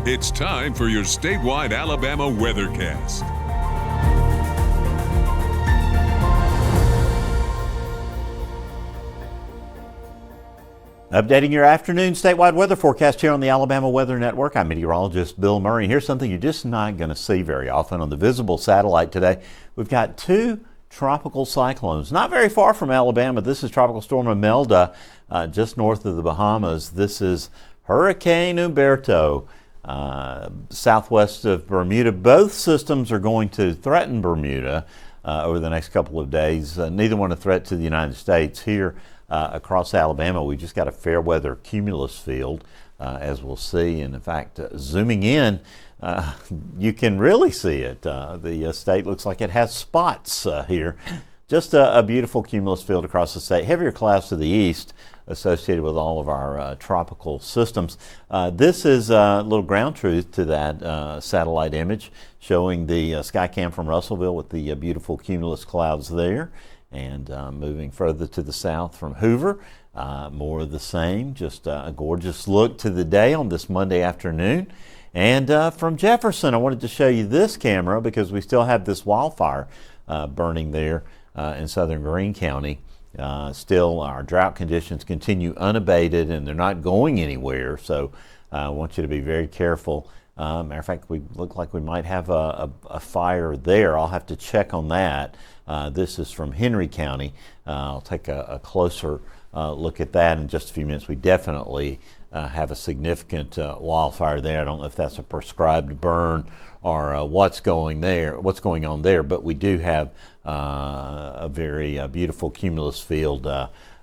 It's time for your statewide Alabama weathercast. Updating your afternoon statewide weather forecast here on the Alabama Weather Network. I'm meteorologist Bill Murray. Here's something you're just not going to see very often on the visible satellite today. We've got two tropical cyclones not very far from Alabama. This is Tropical Storm Imelda just north of the Bahamas. This is Hurricane Humberto southwest of Bermuda. Both systems are going to threaten Bermuda over the next couple of days. Neither one a threat to the United States. Here across Alabama, we just got a fair weather cumulus field, as we'll see. And in fact, zooming in, you can really see it. The state looks like it has spots here. Just a beautiful cumulus field across the state. Heavier clouds to the east associated with all of our tropical systems. This is a little ground truth to that satellite image showing the Skycam from Russellville with the beautiful cumulus clouds there. And moving further to the south from Hoover, more of the same. Just a gorgeous look to the day on this Monday afternoon. And from Jefferson, I wanted to show you this camera because we still have this wildfire burning there in southern Greene County. Still, our drought conditions continue unabated and they're not going anywhere. So I want you to be very careful. Matter of fact, we look like we might have a fire there. I'll have to check on that. This is from Henry County. I'll take a closer look at that in just a few minutes. We definitely have a significant wildfire there. I don't know if that's a prescribed burn or what's going on there, but we do have a very beautiful cumulus field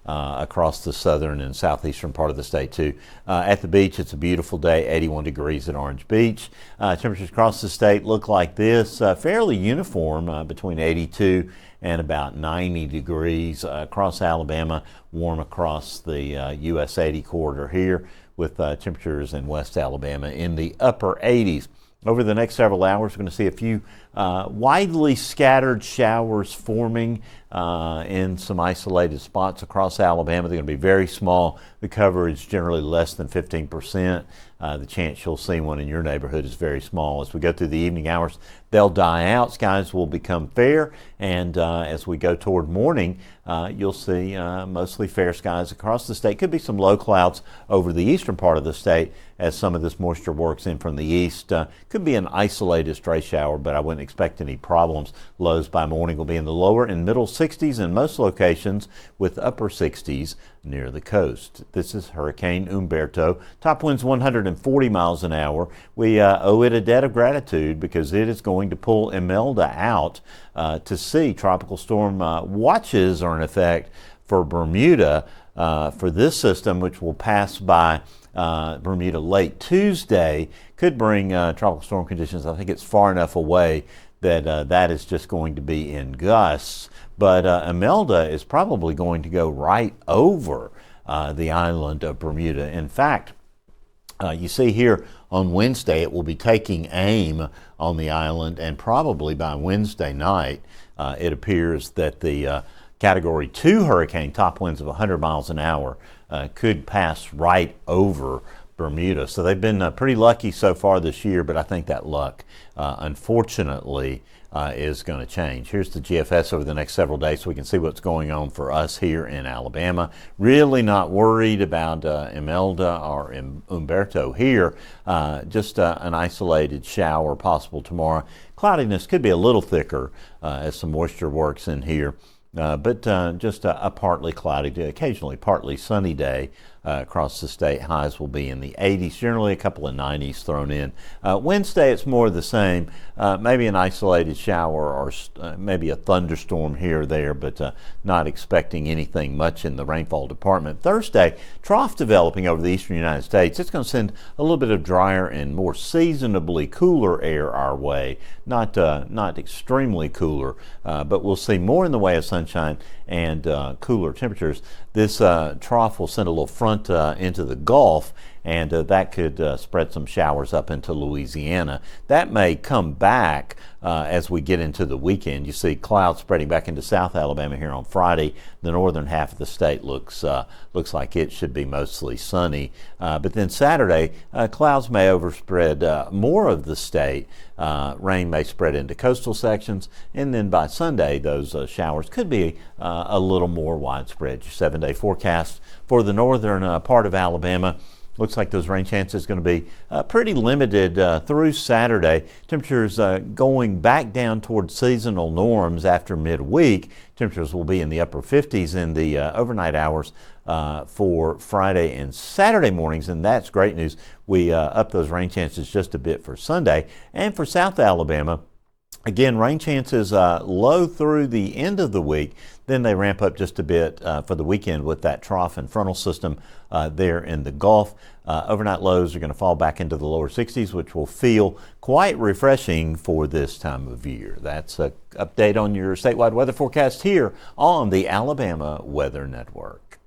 across the southern and southeastern part of the state too. At the beach, it's a beautiful day, 81 degrees at Orange Beach. Temperatures across the state look like this, fairly uniform between 82 and about 90 degrees across Alabama, warm across the US 80 corridor here with temperatures in West Alabama in the upper 80s. Over the next several hours, we're going to see a few widely scattered showers forming in some isolated spots across Alabama. They're going to be very small. The coverage generally less than 15%. The chance you'll see one in your neighborhood is very small. As we go through the evening hours, they'll die out. Skies will become fair. And as we go toward morning, you'll see mostly fair skies across the state. Could be some low clouds over the eastern part of the state as some of this moisture works in from the east. Could be an isolated stray shower, but I wouldn't expect any problems. Lows by morning will be in the lower and middle 60s in most locations with upper 60s near the coast. This is Hurricane Humberto. Top winds 140 miles an hour. We owe it a debt of gratitude because it is going to pull Imelda out to sea. Tropical storm watches are in effect for Bermuda for this system, which will pass by Bermuda late Tuesday. Could bring tropical storm conditions. I think it's far enough away that that is just going to be in gusts. But Imelda is probably going to go right over the island of Bermuda. In fact, you see here on Wednesday, it will be taking aim on the island, and probably by Wednesday night, it appears that the Category 2 hurricane, top winds of 100 miles an hour, could pass right over Bermuda. So they've been pretty lucky so far this year, but I think that luck, unfortunately, is going to change. Here's the GFS over the next several days so we can see what's going on for us here in Alabama. Really not worried about Imelda or Humberto here. Just an isolated shower possible tomorrow. Cloudiness could be a little thicker as some moisture works in here. But just a partly cloudy day, occasionally partly sunny day across the state. Highs will be in the 80s, generally a couple of 90s thrown in. Wednesday, it's more of the same. Maybe an isolated shower or maybe a thunderstorm here or there, but not expecting anything much in the rainfall department. Thursday, trough developing over the eastern United States. It's going to send a little bit of drier and more seasonably cooler air our way. Not extremely cooler, but we'll see more in the way of sunshine and cooler temperatures. This trough will send a little front into the Gulf, and that could spread some showers up into Louisiana. That may come back as we get into the weekend. You see clouds spreading back into South Alabama here on Friday. The northern half of the state looks like it should be mostly sunny. But then Saturday, clouds may overspread more of the state. Rain may spread into coastal sections, and then by Sunday, those showers could be a little more widespread. Your 7-day forecast for the northern part of Alabama. Looks like those rain chances going to be pretty limited through Saturday. Temperatures going back down towards seasonal norms after midweek. Temperatures will be in the upper 50s in the overnight hours for Friday and Saturday mornings, and that's great news. We up those rain chances just a bit for Sunday. And for South Alabama, again, rain chances low through the end of the week. Then they ramp up just a bit for the weekend with that trough and frontal system there in the Gulf. Overnight lows are going to fall back into the lower 60s, which will feel quite refreshing for this time of year. That's an update on your statewide weather forecast here on the Alabama Weather Network.